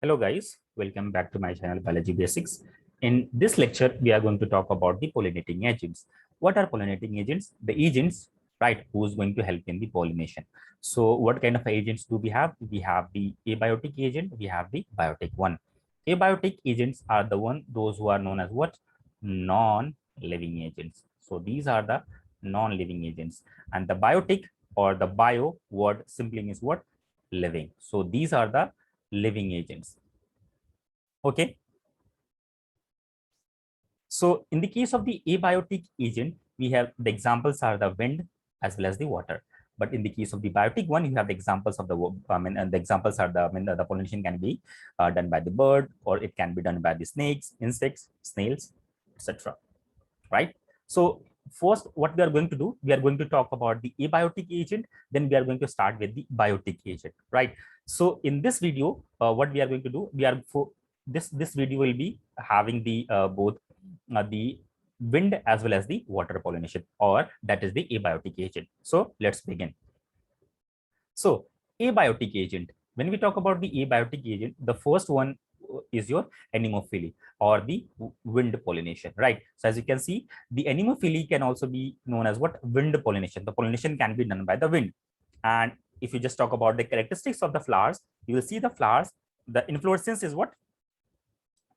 Hello guys, welcome back to my channel Biology Basics. In this lecture, we are going to talk about the pollinating agents. What are pollinating agents? The agents, right, who is going to help in the pollination. So what kind of agents do we have? We have the abiotic agent, we have the biotic one. Abiotic agents are those who are known as what? Non-living agents. So these are the non-living agents. And the biotic or the bio word simply means what? Living. So these are the living agents. Okay. So in the case of the abiotic agent, we have the examples are the wind as well as the water. But in the case of the biotic one, you have the examples of the and the examples are the pollination can be done by the bird, or it can be done by the snakes, insects, snails, etc. Right. So first, what we are going to do, we are going to talk about the abiotic agent. Then we are going to start with the biotic agent. Right. So in this video, what we are going to do, this video will be having the both the wind as well as the water pollination, or that is the abiotic agent. So let's begin. So abiotic agent, when we talk about the abiotic agent, the first one is your anemophily or the wind pollination, right? So as you can see, the anemophily can also be known as what? Wind pollination. The pollination can be done by the wind. And if you just talk about the characteristics of the flowers, you will see the flowers, the inflorescence is what?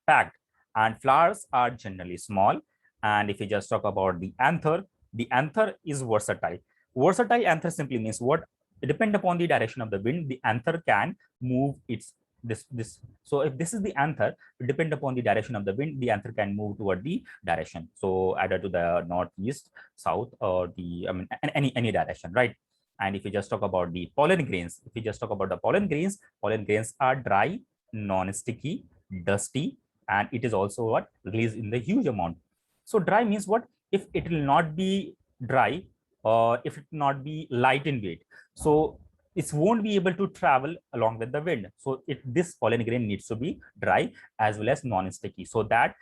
Packed, and flowers are generally small. And if you just talk about the anther is versatile. Versatile anther simply means what? Depend upon the direction of the wind, the anther can move its this. So if this is the anther, depend upon the direction of the wind, the anther can move toward the direction. So either to the northeast, south, or the any direction, right? And if you just talk about the pollen grains, if you just talk about the pollen grains are dry, non-sticky, dusty, and it is also what? Released in the huge amount. So dry means what? If it will not be dry, or if it not be light in weight, so it won't be able to travel along with the wind. So this pollen grain needs to be dry as well as non-sticky, so that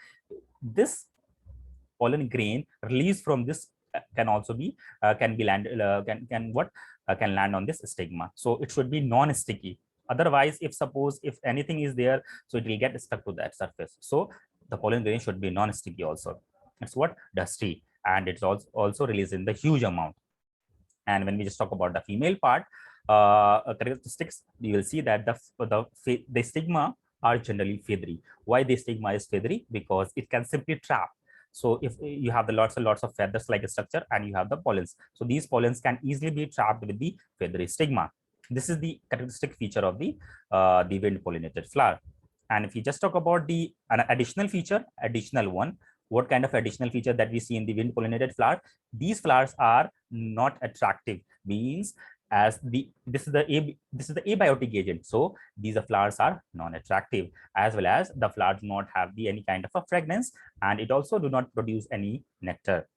this pollen grain released from this can also be can land on this stigma. So it should be non-sticky. Otherwise, if anything is there, so it will get stuck to that surface. So the pollen grain should be non-sticky also. It's what? Dusty, and it's also released in the huge amount. And when we just talk about the female part characteristics, you will see that the stigma are generally feathery. Why the stigma is feathery? Because it can simply trap. So if you have the lots and lots of feathers like a structure, and you have the pollens, so these pollens can easily be trapped with the feathery stigma. This is the characteristic feature of the wind pollinated flower. And if you just talk about an additional one, what kind of additional feature that we see in the wind pollinated flower? These flowers are not attractive, means this is the abiotic agent. So these flowers are non-attractive, as well as the flowers do not have any kind of a fragrance, and it also do not produce any nectar.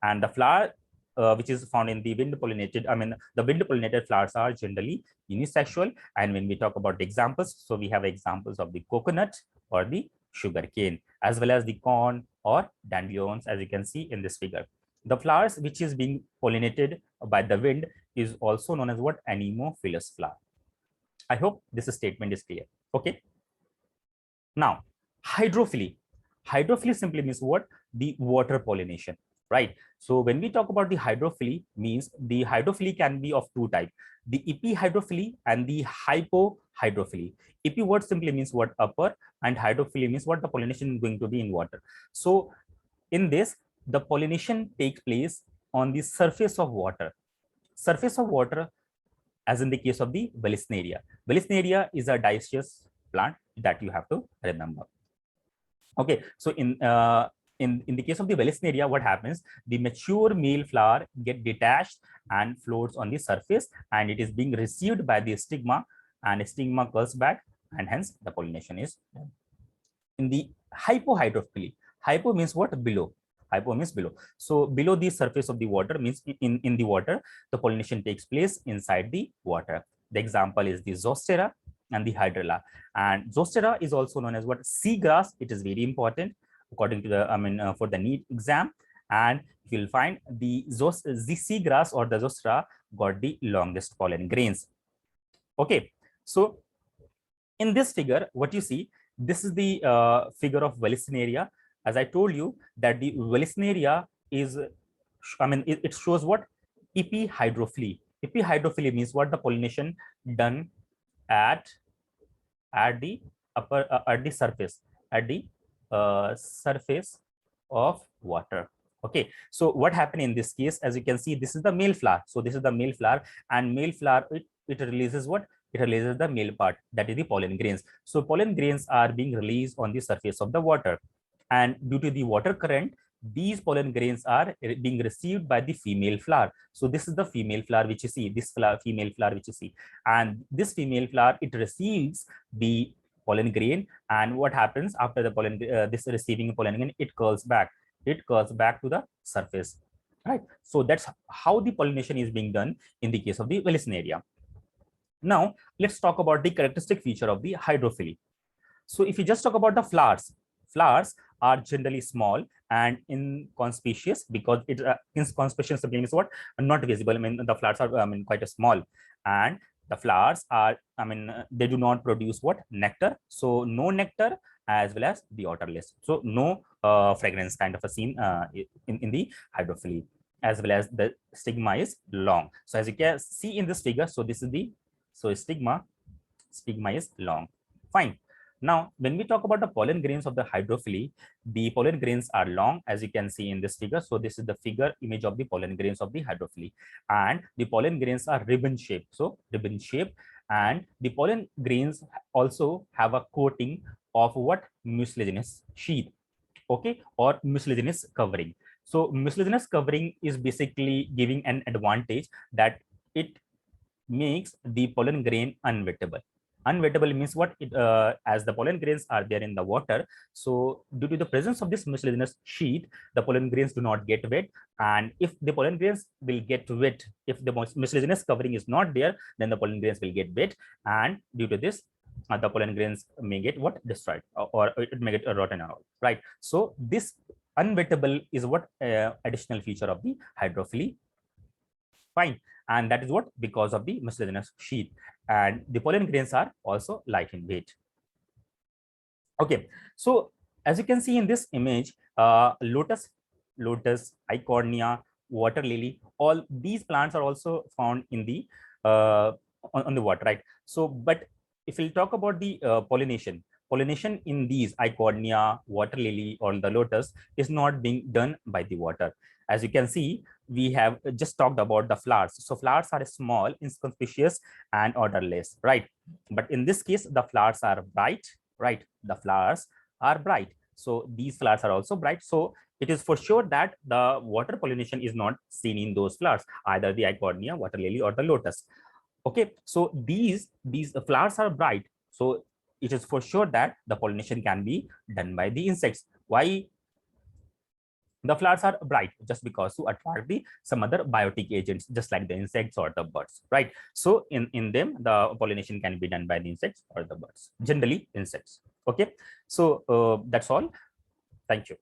And the flower which is found in the wind pollinated flowers are generally unisexual. And when we talk about the examples, so we have examples of the coconut or the sugarcane, as well as the corn or dandelions, as you can see in this figure. The flowers which is being pollinated by the wind is also known as what? Anemophilous flower. I hope this statement is clear. Okay. Now, hydrophily. Hydrophily simply means what? The water pollination, right? So when we talk about the hydrophily, means the hydrophily can be of two types: the epihydrophily and the hypohydrophily. Epi word simply means what? Upper, and hydrophily means what? The pollination is going to be in water. So in this, the pollination takes place on the surface of water. Surface of water, as in the case of the Vallisneria. Vallisneria is a dioecious plant that you have to remember. Okay, so in the case of the Vallisneria, what happens? The mature male flower get detached and floats on the surface, and it is being received by the stigma, and stigma curls back, and hence the pollination is done. In the hypohydrophily, hypo means what? Below. Hypo means below. So below the surface of the water means in the water, the pollination takes place inside the water. The example is the Zostera and the Hydrilla. And Zostera is also known as what? Seagrass. It is very important according to the for the NEET exam. And you'll find the seagrass or the Zostera got the longest pollen grains. Okay, so In this figure, what you see, this is the figure of Vallisneria. As I told you that the Vallisneria is, it shows what? Epihydrophily. Epihydrophily means what? The pollination done at the upper at the surface, at the surface of water. Okay, so what happened in this case, as you can see, this is the male flower. So this is the male flower, and male flower, it releases what? It releases the male part, that is the pollen grains. So pollen grains are being released on the surface of the water, and due to the water current, these pollen grains are being received by the female flower. So this is the female flower which you see, this flower, female flower which you see, and this female flower, it receives the pollen grain, and what happens after the pollen, this receiving pollen grain, it curls back to the surface, right? So that's how the pollination is being done in the case of the Vallisneria. Now let's talk about the characteristic feature of the hydrophily. So if you just talk about the flowers, flowers are generally small and inconspicuous, because it inconspicuous means what? Not visible. I mean, the flowers are quite small, and the flowers are, they do not produce what? Nectar. So no nectar, as well as the odorless. So no fragrance kind of a scene in the hydrophily, as well as the stigma is long. So as you can see in this figure, so this is the, so stigma is long. Fine. Now, when we talk about the pollen grains of the hydrophily, the pollen grains are long, as you can see in this figure. So this is the figure image of the pollen grains of the hydrophily, and the pollen grains are ribbon shaped. So ribbon shaped, and the pollen grains also have a coating of what? Mucilaginous sheath, okay, or mucilaginous covering. So mucilaginous covering is basically giving an advantage that it makes the pollen grain unwettable. Unwettable means what? It, as the pollen grains are there in the water, so due to the presence of this mucilaginous sheath, the pollen grains do not get wet. And if the pollen grains will get wet, if the mucilaginous covering is not there, then the pollen grains will get wet, and due to this, the pollen grains may get what? Destroyed, or it may get rotten out, right? So this unwettable is what? Additional feature of the hydrophily. Fine. And that is what? Because of the mucilaginous sheath, and the pollen grains are also light in weight. Okay, so as you can see in this image, lotus, Eichhornia, water lily, all these plants are also found in the on the water, right? So, but if we'll talk about the pollination in these Eichhornia, water lily, or the lotus is not being done by the water. As you can see, we have just talked about the flowers. So flowers are small, inconspicuous, and odorless, right? But in this case, the flowers are bright, right? The flowers are bright. So these flowers are also bright. So it is for sure that the water pollination is not seen in those flowers, either the Eichhornia, water lily, or the lotus. Okay, so these flowers are bright. So it is for sure that the pollination can be done by the insects. Why? The flowers are bright just because to attract the some other biotic agents, just like the insects or the birds, right? So in them, the pollination can be done by the insects or the birds, generally insects. Okay, so that's all. Thank you.